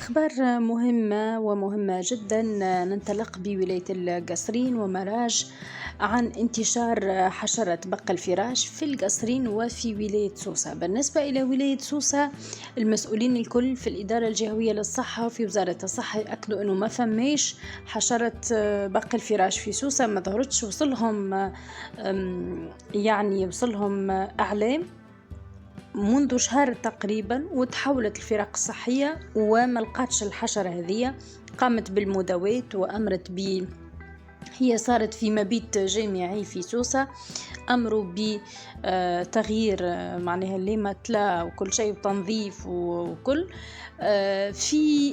أخبار مهمة جدا. ننطلق بولاية القصرين ومراج عن انتشار حشرة بق الفراش في القصرين وفي ولاية سوسة. بالنسبة إلى ولاية سوسة، المسؤولين الكل في الإدارة الجهوية للصحة وفي وزارة الصحة يأكدوا أنه ما فماش حشرة بق الفراش في سوسة، ما ظهرتش. وصلهم أعلام منذ شهر تقريبا، وتحولت الفرق الصحية وما لقاتش الحشرة هذه. قامت بالمداوات وأمرت هي صارت في مبيت جامعي في سوسة، أمروا بتغيير معناها الليمتلا وكل شيء وتنظيف وكل في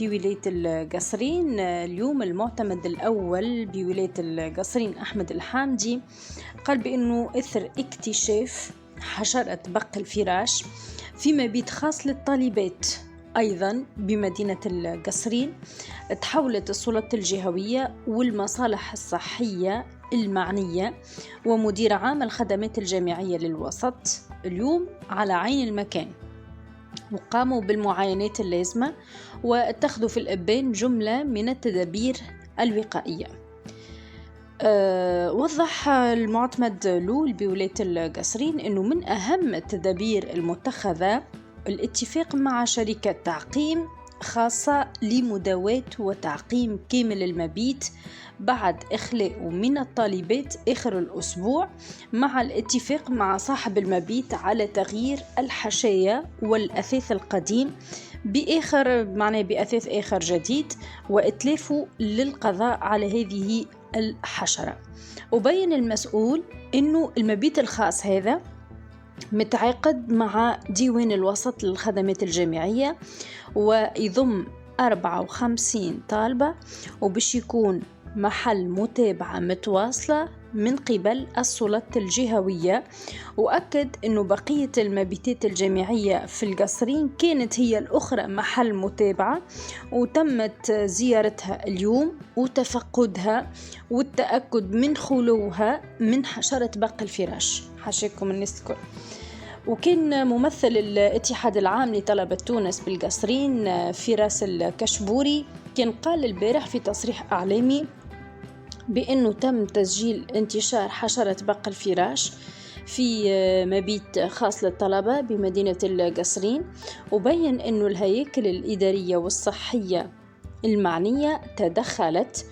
ولاية القصرين. اليوم المعتمد الأول بولاية القصرين أحمد الحامدي قال بأنه إثر اكتشاف حشرة بق الفراش في مبيت خاص للطالبات أيضا بمدينة القصرين، تحولت السلطات الجهوية والمصالح الصحية المعنية ومدير عام الخدمات الجامعية للوسط اليوم على عين المكان، وقاموا بالمعاينات اللازمة واتخذوا في الأبان جملة من التدابير الوقائية. وضح المعتمد لول بولاية القصرين أنه من أهم التدابير المتخذة الاتفاق مع شركة تعقيم خاصة لمداواة وتعقيم كامل المبيت بعد إخلاء من الطالبات آخر الأسبوع، مع الاتفاق مع صاحب المبيت على تغيير الحشاية والأثاث القديم بأثاث آخر جديد وإتلافه للقضاء على هذه الحشرة. وبين المسؤول أنه المبيت الخاص هذا متعاقد مع ديوان الوسط للخدمات الجامعية ويضم 54 طالبة، وبش يكون محل متابعة متواصلة من قبل السلطات الجهوية. وأكد أنه بقية المبيتات الجامعية في القصرين كانت هي الأخرى محل متابعة، وتمت زيارتها اليوم وتفقدها والتأكد من خلوها من حشرة بق الفراش. حاشاكم الناس الكل. وكان ممثل الاتحاد العام لطلبة تونس بالقصرين فراس الكشبوري كان قال البارح في تصريح إعلامي بأنه تم تسجيل انتشار حشرة بق الفراش في مبيت خاص للطلبة بمدينة القصرين، وبين أنه الهياكل الإدارية والصحية المعنية تدخلت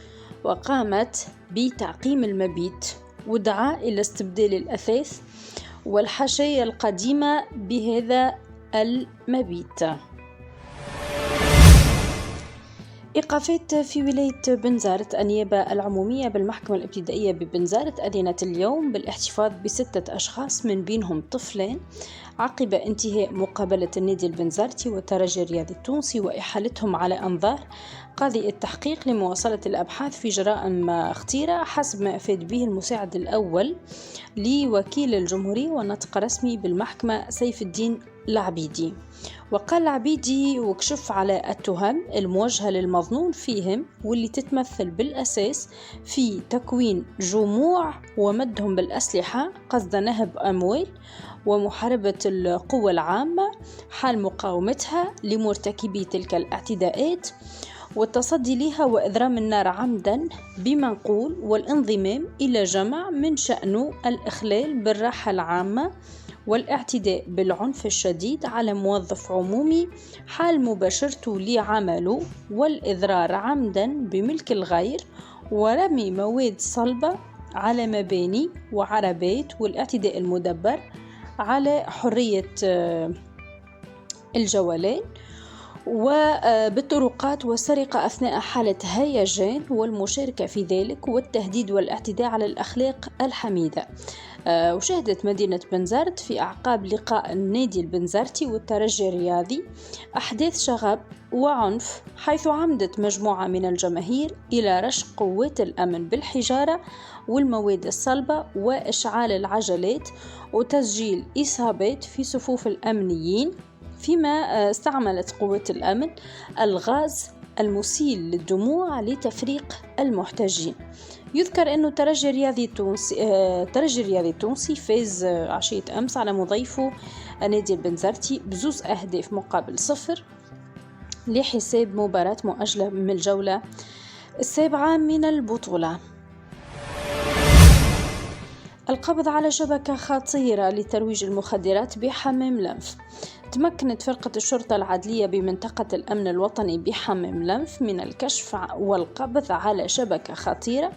وقامت بتعقيم المبيت، ودعا إلى استبدال الأثاث والحشايا القديمة بهذا المبيت. إيقافات في ولاية بنزرت. النيابة العمومية بالمحكمة الابتدائية ببنزرت أدينت اليوم بالاحتفاظ ب6 أشخاص من بينهم طفلين عقب انتهاء مقابلة النادي البنزرتي والترجي الرياضي التونسي وإحالتهم على أنظار قاضي التحقيق لمواصلة الأبحاث في جرائم اختيرة، حسب ما أفاد به المساعد الأول لوكيل الجمهورية والنطق رسمي بالمحكمة سيف الدين العبيدي. وقال العبيدي وكشف على التهم الموجهة للمظنون فيهم، واللي تتمثل بالأساس في تكوين جموع ومدهم بالأسلحة قصد نهب أموال ومحاربة القوى العامة حال مقاومتها لمرتكبي تلك الاعتداءات، والتصدي لها وإضرام النار عمدا بمنقول، والانضمام إلى جمع من شأنه الإخلال بالراحة العامة والاعتداء بالعنف الشديد على موظف عمومي حال مباشرته لعمله، والإضرار عمدا بملك الغير، ورمي مواد صلبة على مباني وعربات، والاعتداء المدبر على حرية الجولان وبالطرقات، والسرقة أثناء حالة هيجان والمشاركة في ذلك، والتهديد والاعتداء على الأخلاق الحميدة. وشهدت مدينة بنزرت في أعقاب لقاء النادي البنزرتي والترجي الرياضي أحداث شغب وعنف، حيث عمدت مجموعة من الجماهير إلى رش قوات الأمن بالحجارة والمواد الصلبة وإشعال العجلات وتسجيل إصابات في صفوف الأمنيين، فيما استعملت قوات الأمن الغاز المسيل للدموع لتفريق المحتجين. يذكر أنه الترجي الرياضي التونسي فاز عشية أمس على مضيفه نادي البنزرتي ب2 أهداف مقابل 0 لحساب مباراة مؤجلة من الجولة السابعة من البطولة. القبض على شبكة خطيرة لترويج المخدرات بحمام لنف. تمكنت فرقة الشرطة العدلية بمنطقة الأمن الوطني بحمام لنف من الكشف والقبض على شبكة خطيرة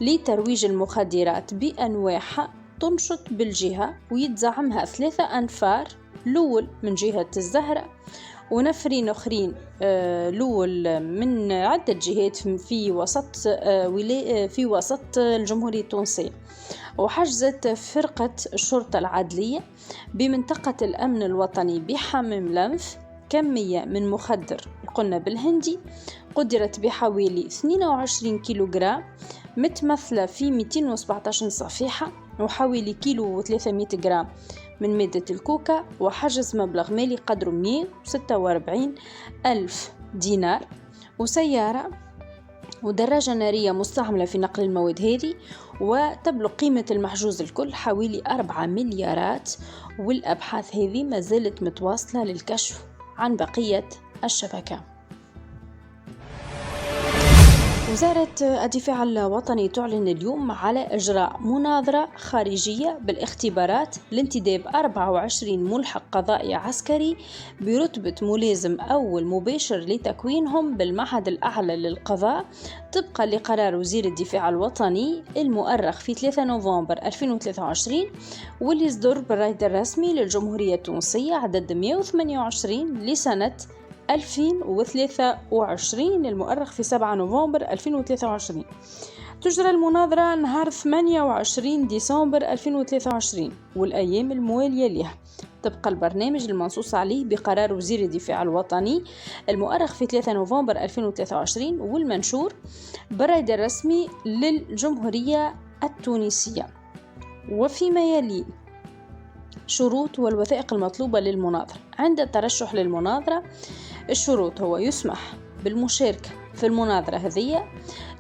لترويج المخدرات بأنواعها تنشط بالجهة ويتزعمها 3 أنفار، الأول من جهة الزهرة ونفرين أخرين الأول من عدة جهات في وسط الجمهورية التونسية. وحجزت فرقة الشرطة العدلية بمنطقة الأمن الوطني بحمام لنف كمية من مخدر القنب الهندي قدرت بحوالي 22 كيلوغرام متمثلة في 217 صفيحة وحوالي كيلو و300 جرام من مادة الكوكا، وحجز مبلغ مالي قدره 146 ألف دينار وسيارة ودراجة نارية مستعملة في نقل المواد هذه، وتبلغ قيمة المحجوز الكل حوالي 4 مليارات. والأبحاث هذه ما زالت متواصلة للكشف عن بقية الشبكة. وزارة الدفاع الوطني تعلن اليوم على إجراء مناظرة خارجية بالاختبارات لانتداب 24 ملحق قضائي عسكري برتبة ملازم أول مباشر لتكوينهم بالمعهد الأعلى للقضاء طبقا لقرار وزير الدفاع الوطني المؤرخ في 3 نوفمبر 2023 واللي صدر بالرائد الرسمي للجمهورية التونسية عدد 128 لسنة 2023 المؤرخ في 7 نوفمبر 2023. تجرى المناظرة نهار 28 ديسمبر 2023 والأيام الموالية لها طبق البرنامج المنصوص عليه بقرار وزير الدفاع الوطني المؤرخ في 3 نوفمبر 2023 والمنشور بالرائد الرسمي للجمهورية التونسية. وفيما يلي شروط والوثائق المطلوبة للمناظرة. عند الترشح للمناظرة الشروط هو يسمح بالمشاركة في المناظرة هذه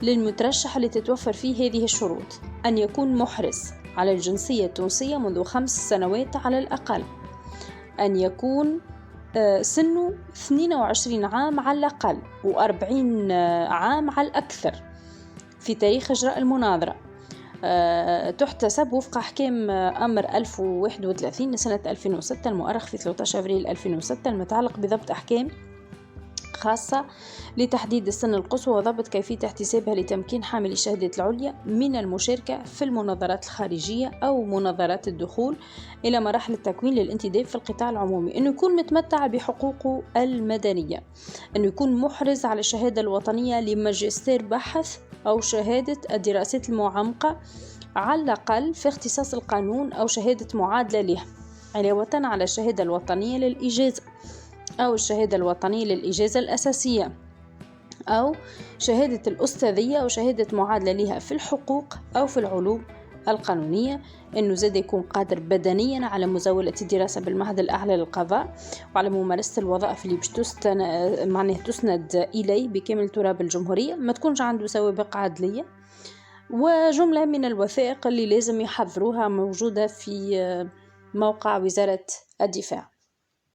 للمترشح اللي تتوفر فيه هذه الشروط: أن يكون محرز على الجنسية التونسية منذ 5 سنوات على الأقل، أن يكون سنه 22 عام على الأقل و40 عام على الأكثر في تاريخ إجراء المناظرة، تحتسب وفق أحكام أمر 1031 لسنة 2006 المؤرخ في 13 أبريل 2006 المتعلق بضبط أحكام خاصة لتحديد السن القصوى وضبط كيفية احتسابها لتمكين حامل الشهادة العليا من المشاركة في المناظرات الخارجية أو مناظرات الدخول إلى مراحل التكوين للانتداب في القطاع العمومي، أنه يكون متمتع بحقوقه المدنية، أنه يكون محرز على الشهادة الوطنية لماجستير بحث أو شهادة الدراسات المعمقة على الأقل في اختصاص القانون أو شهادة معادلة له، علاوة على الشهادة الوطنية للإجازة أو الشهادة الوطنية للإجازة الأساسية أو شهادة الأستاذية أو شهادة معادلة لها في الحقوق أو في العلوم القانونية. أنه زاد يكون قادر بدنيا على مزاولة الدراسة بالمعهد الأعلى للقضاء وعلى ممارسة الوظائف اللي تسند إليه بكامل تراب الجمهورية، ما تكونش عنده سوابق عدلية. وجملة من الوثائق اللي لازم يحضروها موجودة في موقع وزارة الدفاع.